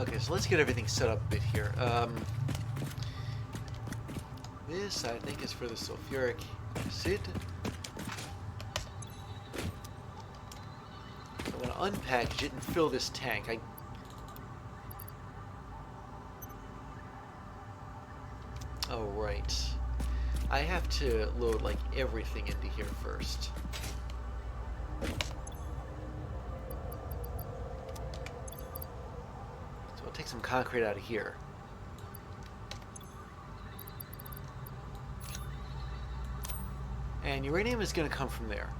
Okay, so let's get everything set up a bit here. This, I think, is for the sulfuric acid. So I'm going to unpackage it and fill this tank. Oh, right. I have to load, like, everything into here first. So I'll take some concrete out of here. And uranium is going to come from there.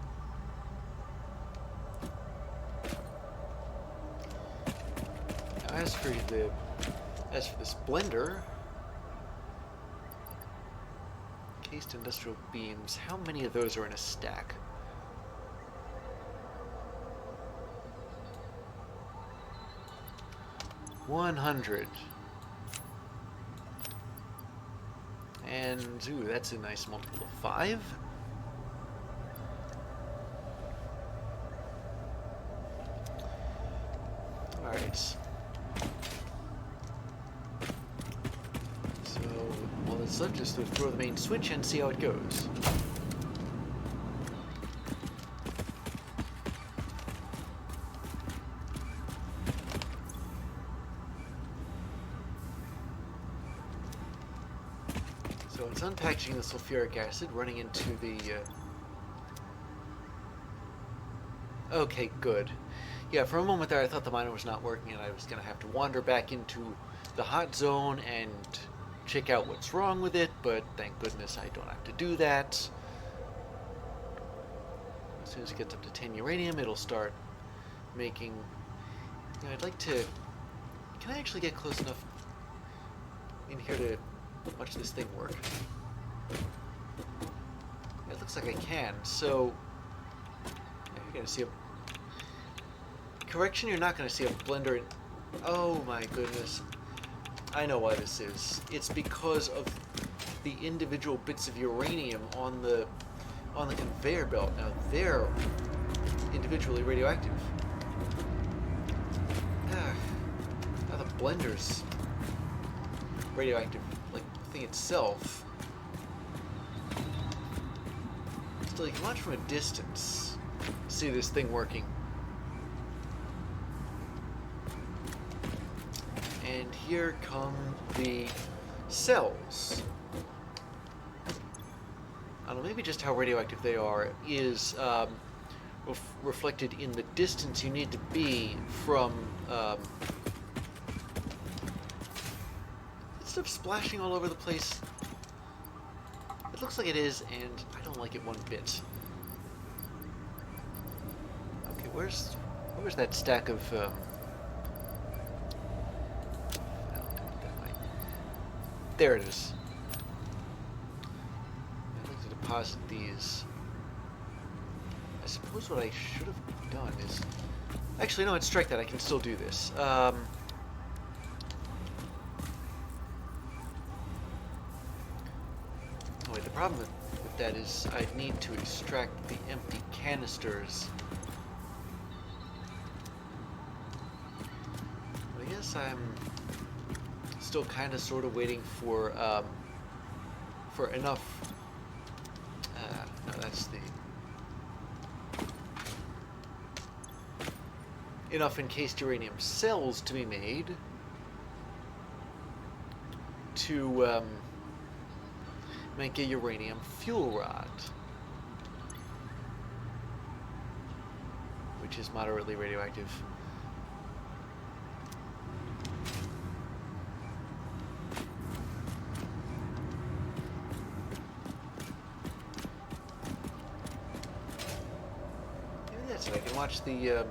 Now, as for this blender, cased industrial beams, how many of those are in a stack? $100. And ooh, that's a nice multiple of 5. Alright. So, well, let's just throw the main switch and see how it goes. So it's unpackaging the sulfuric acid, running into the... Okay, good. Yeah, for a moment there I thought the miner was not working and I was going to have to wander back into the hot zone and check out what's wrong with it, but thank goodness I don't have to do that. As soon as it gets up to 10 uranium, it'll start making... You know, I'd like to... Can I actually get close enough in here to watch this thing work? It looks like I can, so... You're going to see a... Correction, you're not going to see a blender in... Oh my goodness. I know why this is. It's because of the individual bits of uranium on the conveyor belt. Now they're individually radioactive. Now the blender's radioactive, like the thing itself. Still, you can watch from a distance, see this thing working. And here come the cells. I don't know, maybe just how radioactive they are is reflected in the distance you need to be from... Is stuff splashing all over the place? It looks like it is, and I don't like it one bit. Okay, where's that stack of... There it is. I'd like to deposit these. I suppose what I should have done is... Actually, no, I'd strike that. I can still do this. Oh, wait, the problem with that is I'd need to extract the empty canisters. But I guess I'm... still kind of sort of waiting for enough no, that's the enough encased uranium cells to be made to make a uranium fuel rod, which is moderately radioactive. I can watch the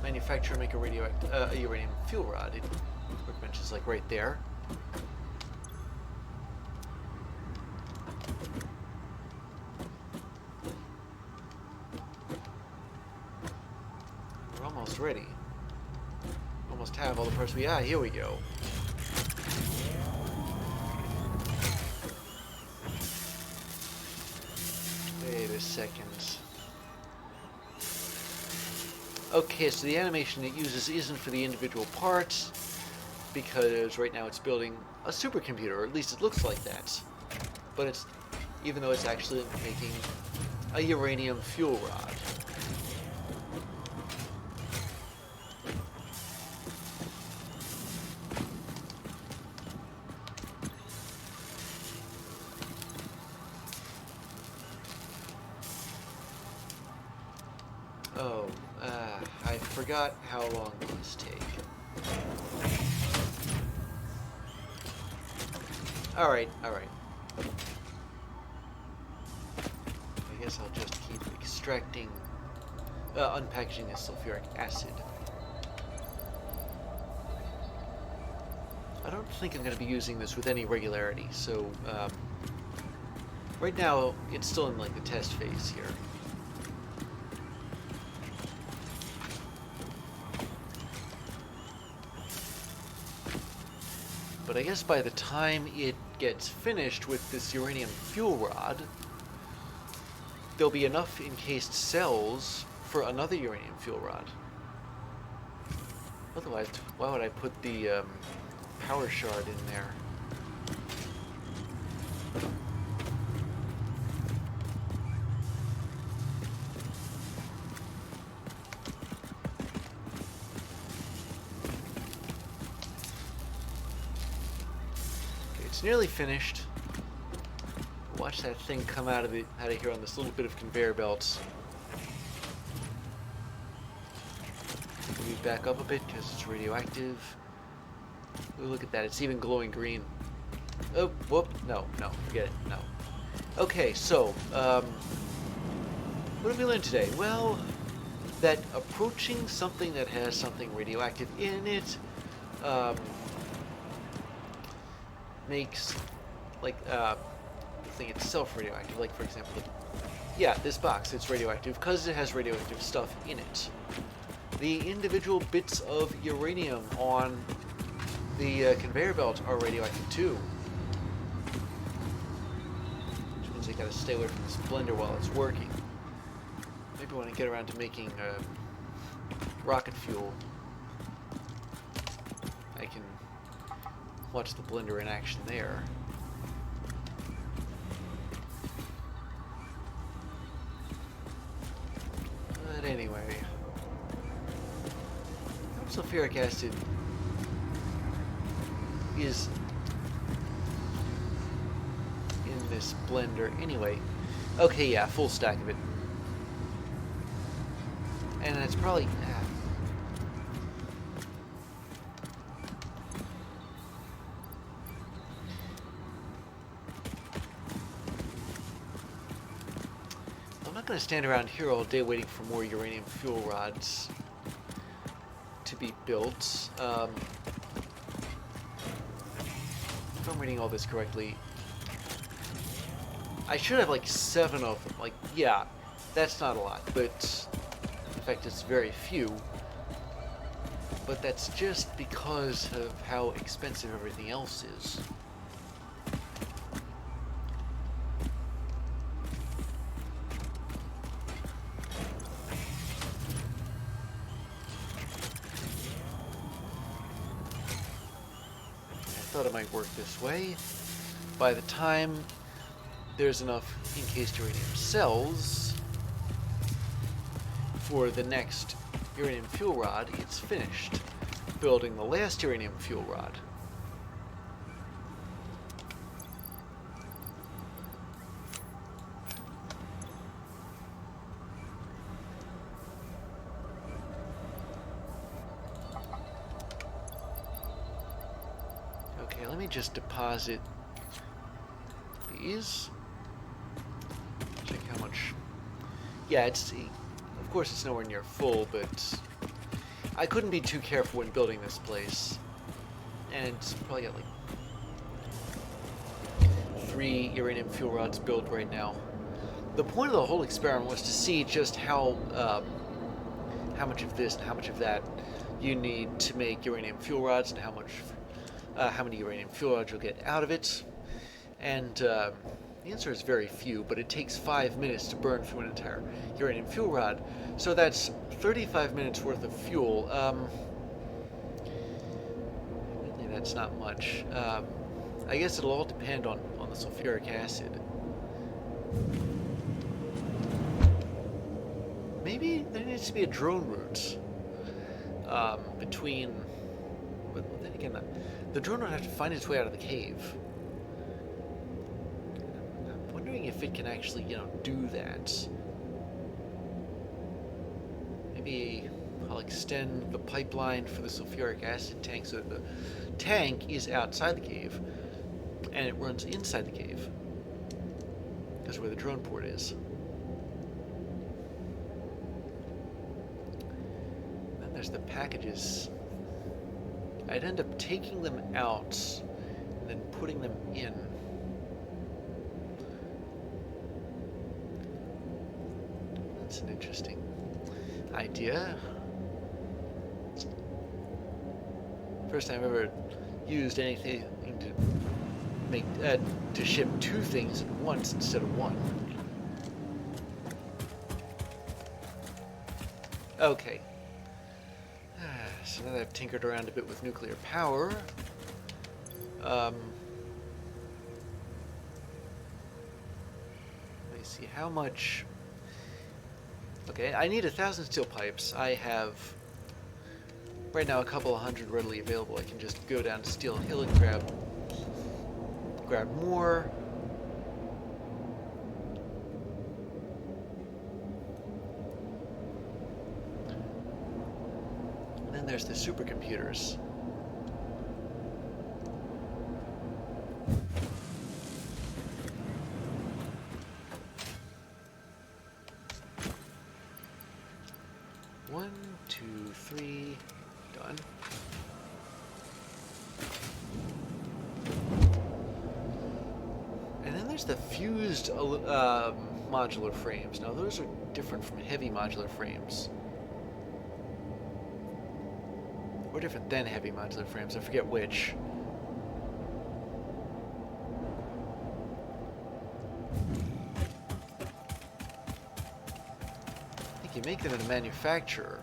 manufacturer make a uranium fuel rod. Workbench is like right there. We're almost ready. Almost have all the parts we... Ah, here we go. Wait a second. Okay, so the animation it uses isn't for the individual parts, because right now it's building a supercomputer, or at least it looks like that. But it's, even though it's actually making a uranium fuel rod. Oh, I forgot how long these take. Alright, alright. I guess I'll just keep extracting, unpackaging this sulfuric acid. I don't think I'm going to be using this with any regularity, so, right now it's still in, like, the test phase here. But I guess by the time it gets finished with this uranium fuel rod, there'll be enough encased cells for another uranium fuel rod. Otherwise, why would I put the power shard in there? It's nearly finished. Watch that thing come out of here on this little bit of conveyor belts. Move back up a bit because it's radioactive. Ooh, look at that, it's even glowing green. Oh, whoop, no, forget it, no. Okay, so, what have we learned today? Well, that approaching something that has something radioactive in it, makes, like, the thing itself radioactive. Like, for example, yeah, this box, it's radioactive because it has radioactive stuff in it. The individual bits of uranium on the conveyor belt are radioactive too. Which means I gotta stay away from this blender while it's working. Maybe when I get around to making rocket fuel, I can watch the blender in action there. But anyway, sulfuric acid is in this blender anyway. Okay, yeah, full stack of it. And it's probably... I'm not going to stand around here all day waiting for more uranium fuel rods to be built. If I'm reading all this correctly, I should have like 7 of them. Like, yeah, that's not a lot, but in fact it's very few. But that's just because of how expensive everything else is. I thought it might work this way. By the time there's enough encased uranium cells for the next uranium fuel rod, it's finished building the last uranium fuel rod. Okay, let me just deposit these. Check how much. Yeah, it's, of course it's nowhere near full, but I couldn't be too careful when building this place. And it's probably got like 3 uranium fuel rods built right now. The point of the whole experiment was to see just how much of this and how much of that you need to make uranium fuel rods, and how many uranium fuel rods you'll get out of it. And The answer is very few, but it takes 5 minutes to burn through an entire uranium fuel rod. So that's 35 minutes worth of fuel. Really, that's not much. I guess it'll all depend on the sulfuric acid. Maybe there needs to be a drone route between... But then again, the drone would have to find its way out of the cave. I'm wondering if it can actually, do that. Maybe I'll extend the pipeline for the sulfuric acid tank so that the tank is outside the cave and it runs inside the cave. That's where the drone port is. Then there's the packages. I'd end up taking them out and then putting them in. That's an interesting idea. First time I've ever used anything to make to ship two things at once instead of one. Okay. So now that I've tinkered around a bit with nuclear power, let me see how much. Okay, I need 1,000 steel pipes. I have right now a couple of hundred readily available. I can just go down to Steel Hill and grab more. And then there's the supercomputers. One, two, three, done. And then there's the fused modular frames. Now those are different from heavy modular frames. Or different than heavy modular frames, I forget which. I think you make them in a manufacturer.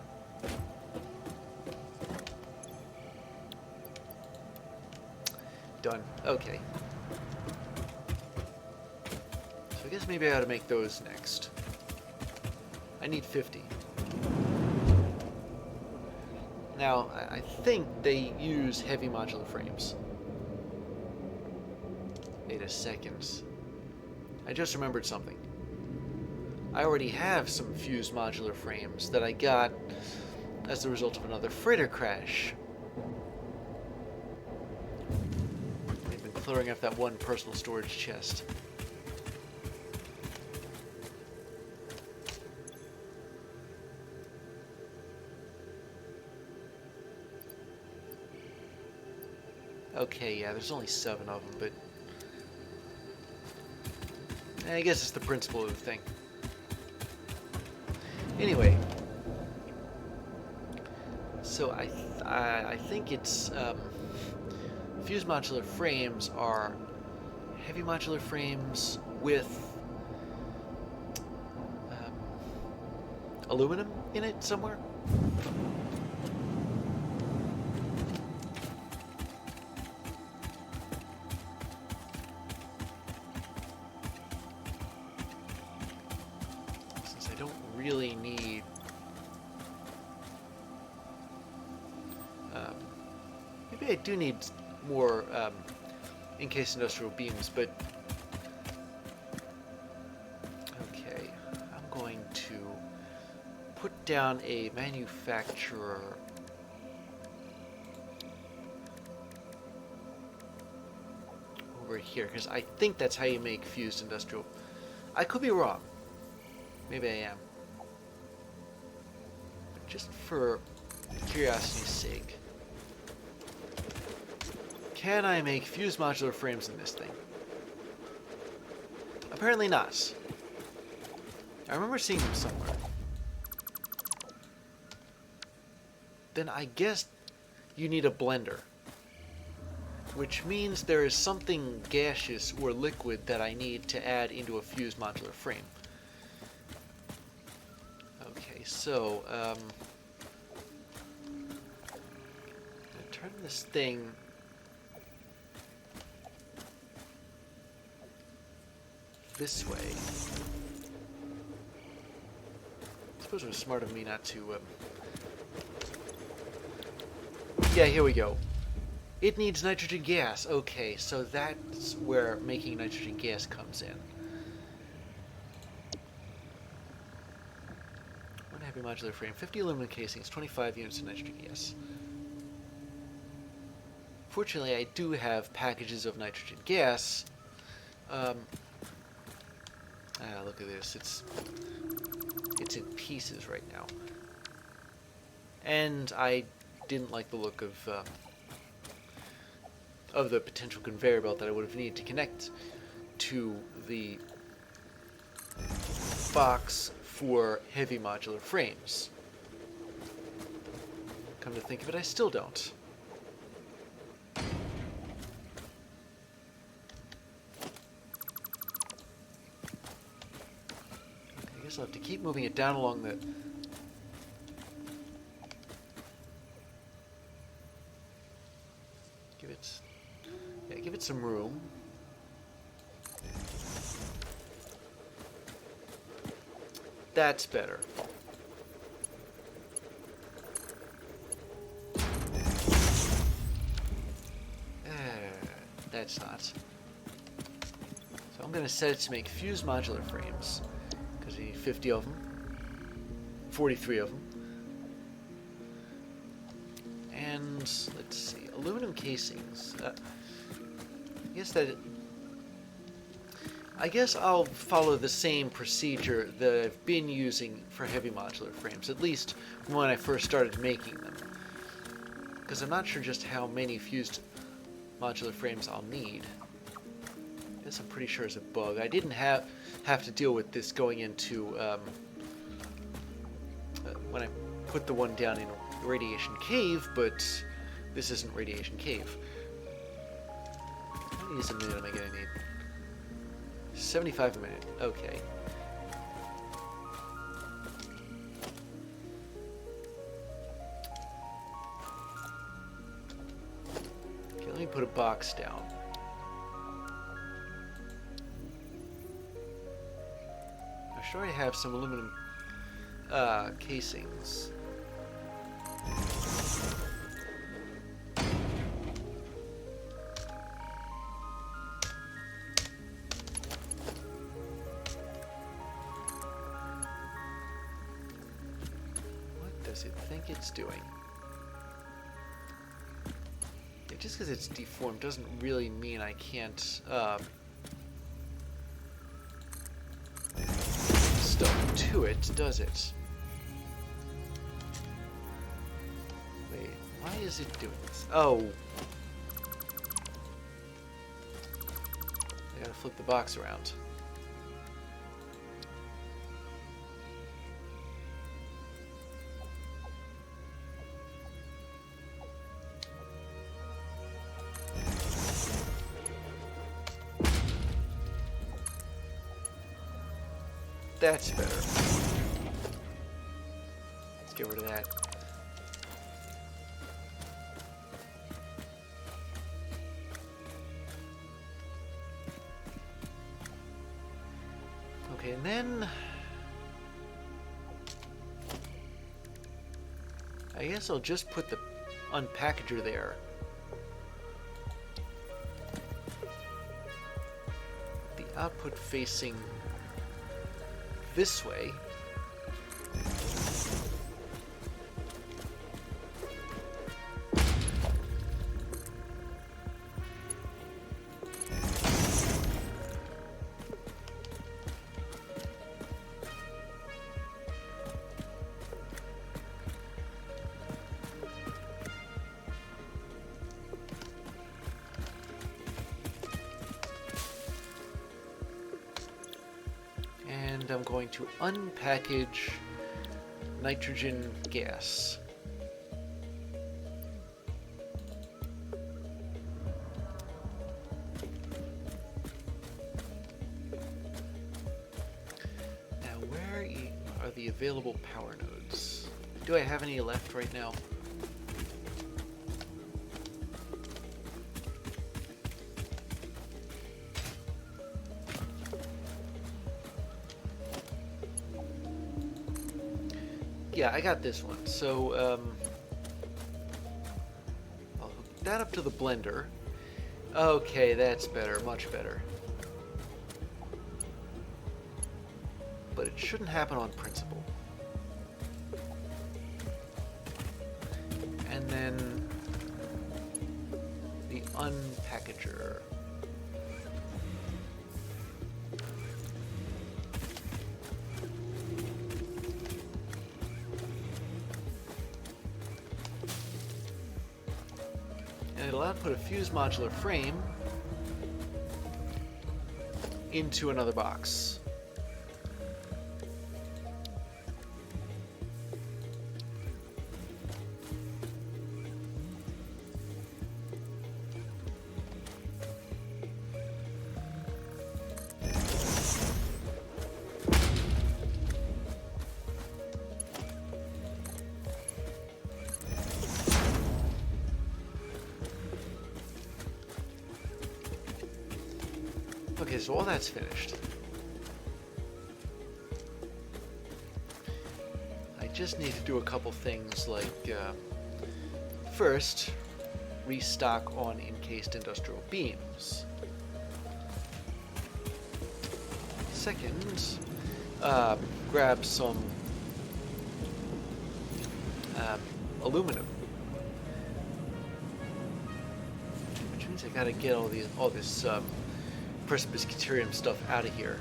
Done. Okay. So I guess maybe I ought to make those next. I need 50. Now, I think they use heavy modular frames. Wait a second. I just remembered something. I already have some fused modular frames that I got as the result of another freighter crash. I've been clearing up that one personal storage chest. Okay, yeah, there's only 7 of them, but I guess it's the principle of the thing. Anyway, so I think it's fused modular frames are heavy modular frames with aluminum in it somewhere. Really need maybe I do need more encased industrial beams, but okay, I'm going to put down a manufacturer over here because I think that's how you make fused industrial. I could be wrong. Maybe I am. Just for curiosity's sake, can I make fused modular frames in this thing? Apparently not. I remember seeing them somewhere. Then I guess you need a blender. which means there is something gaseous or liquid that I need to add into a fused modular frame. Okay, so, I'm gonna turn this thing this way. I suppose it was smart of me not to, yeah, here we go. It needs nitrogen gas. Okay, so that's where making nitrogen gas comes in. One heavy modular frame, 50 aluminum casings, 25 units of nitrogen gas. Fortunately, I do have packages of nitrogen gas. Look at this. It's in pieces right now. And I didn't like the look of the potential conveyor belt that I would have needed to connect to the box for heavy modular frames. Come to think of it, I still don't. I guess I'll have to keep moving it down along the... Give it some room. That's better. That's not. So I'm going to set it to make fused modular frames, because you need 50 of them, 43 of them. And let's see, aluminum casings. I guess I'll follow the same procedure that I've been using for heavy modular frames, at least when I first started making them. Because I'm not sure just how many fused modular frames I'll need. I guess I'm pretty sure it's a bug. I didn't have to deal with this going into when I put the one down in Radiation Cave, but this isn't Radiation Cave. How many is a minute am I going to need? 75 a minute. Okay. Okay, let me put a box down. I'm sure I have some aluminum casings. Does it think it's doing? Yeah, just because it's deformed doesn't really mean I can't stuff to it, does it? Wait, why is it doing this? Oh! I gotta flip the box around. That's better. Let's get rid of that. Okay, and then I guess I'll just put the unpackager there. The output facing this way. And I'm going to unpackage nitrogen gas. available power nodes. Do I have any left right now? Yeah, I got this one. So, I'll hook that up to the blender. Okay, that's better, much better. But it shouldn't happen on principle. And then the unpackager. And it'll output a fused modular frame into another box. Okay, so all that's finished. I just need to do a couple things like, first, restock on encased industrial beams. Second, grab some aluminum. Which means I gotta get all this precipice deuterium stuff out of here.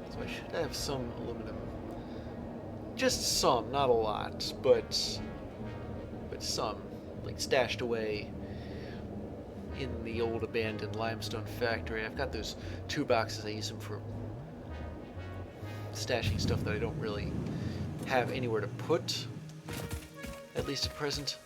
So I should have some aluminum. Just some, not a lot, but some, like stashed away in the old abandoned limestone factory. I've got those 2 boxes. I use them for stashing stuff that I don't really have anywhere to put, at least at present.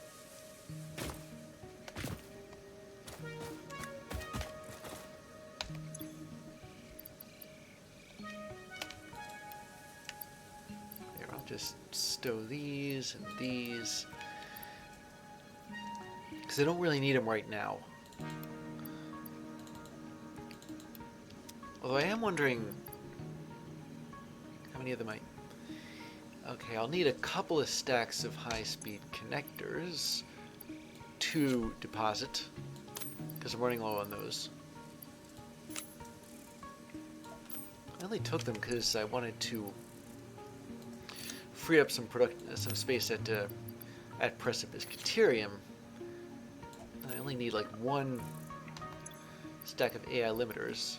There, I'll just stow these and these, because I don't really need them right now. Although I am wondering how many of them Okay, I'll need a couple of stacks of high-speed connectors to deposit, because I'm running low on those. I only took them because I wanted to free up some space at Precipice Deuterium. And I only need like 1 stack of AI limiters.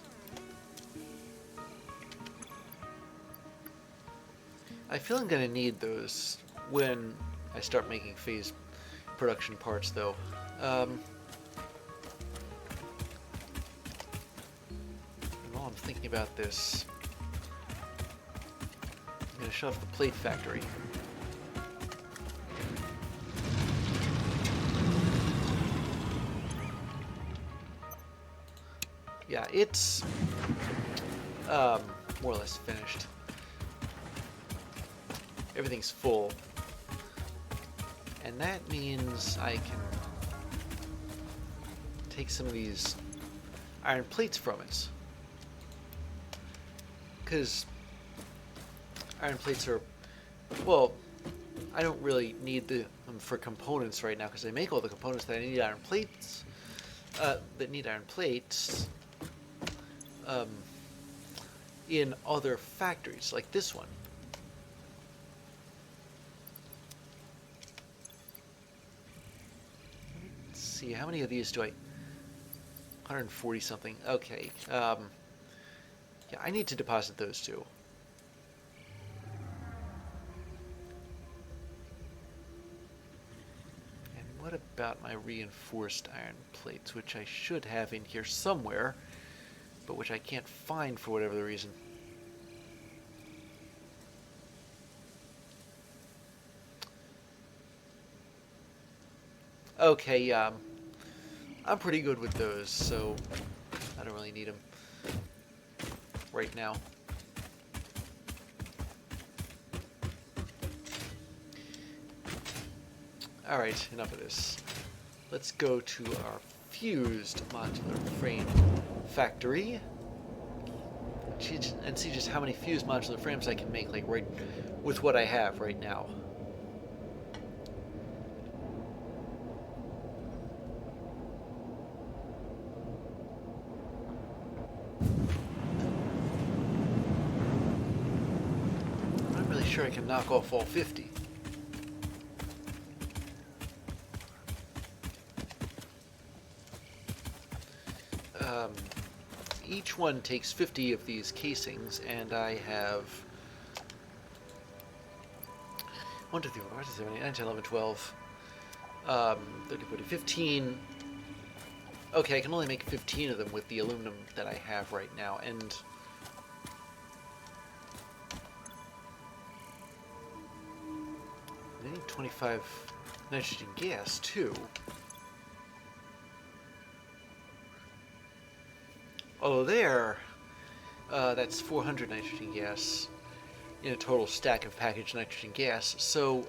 I feel I'm going to need those when I start making phase production parts, though. And while I'm thinking about this, I'm going to shut off the plate factory. Yeah, it's more or less finished. Everything's full, and that means I can take some of these iron plates from it, because iron plates are, well, I don't really need them for components right now, because I make all the components that I need iron plates, in other factories, like this one. See, how many of these do I... 140 something. Okay. Yeah, I need to deposit those too. And what about my reinforced iron plates, which I should have in here somewhere, but which I can't find for whatever the reason. Okay, I'm pretty good with those, so I don't really need them right now. Alright, enough of this. Let's go to our fused modular frame factory and see just how many fused modular frames I can make, like, right with what I have right now. I'm not really sure I can knock off all 50. Each one takes 50 of these casings, and I have 1, 2, 3, 4, 5, 6, 7, 8, 9, 10, 11, 12, 30, 40, 15. Okay, I can only make 15 of them with the aluminum that I have right now, and I need 25 nitrogen gas, too. Oh, there, that's 400 nitrogen gas in a total stack of packaged nitrogen gas. So,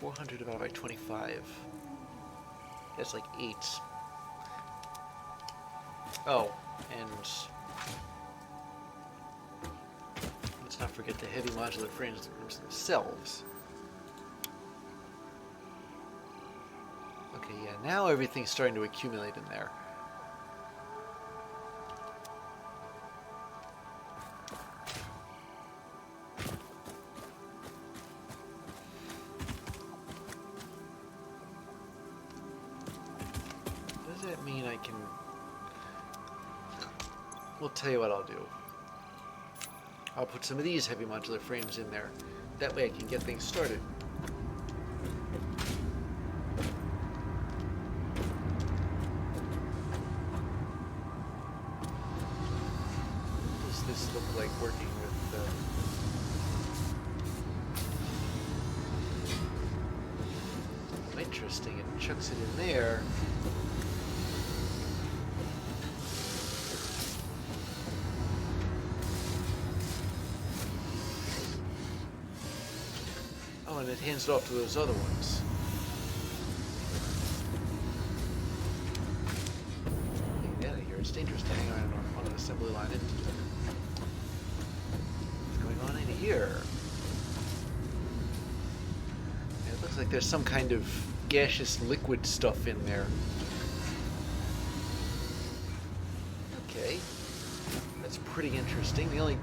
400 divided by 25. That's like 8. Oh, and let's not forget the heavy modular frames themselves. Okay, yeah, now everything's starting to accumulate in there. Does that mean I can... We'll tell you what I'll do. I'll put some of these heavy modular frames in there. That way I can get things started. This look like working with interesting, and chucks it in there. Oh, and it hands it off to those other ones. Get out of here. It's dangerous to hang around on an assembly line. What's going on in here? Yeah, it looks like there's some kind of gaseous liquid stuff in there. Okay. That's pretty interesting. The only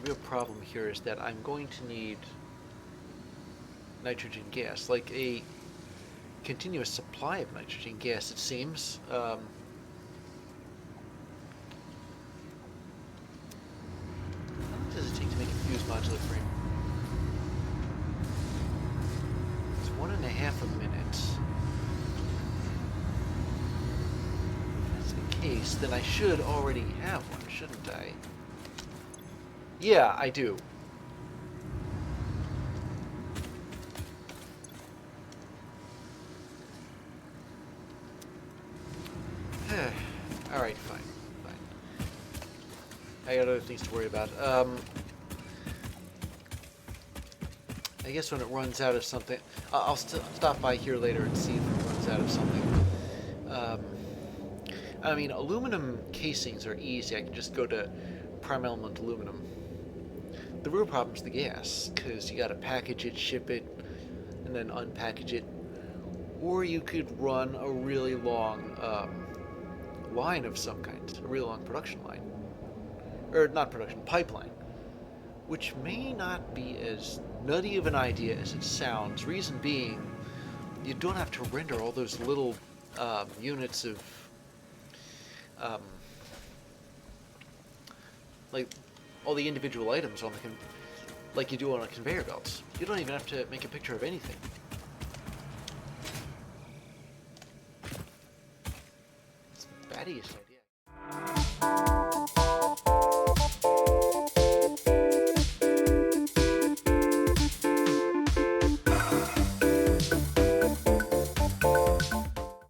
real problem here is that I'm going to need nitrogen gas, like a continuous supply of nitrogen gas, it seems. How long does it take to make a fused modular frame? It's 1.5 minutes. If that's the case, then I should already have one, shouldn't I? Yeah, I do. Alright, fine. I got other things to worry about. I guess when it runs out of something... I'll stop by here later and see if it runs out of something. I mean, aluminum casings are easy. I can just go to prime element aluminum. The real problem is the gas, because you got to package it, ship it, and then unpackage it. Or you could run a really long line of some kind, a really long production line. Or not production, pipeline. Which may not be as nutty of an idea as it sounds. Reason being, you don't have to render all those little units of like all the individual items on the like you do on a conveyor belt. You don't even have to make a picture of anything. It's the battiest idea.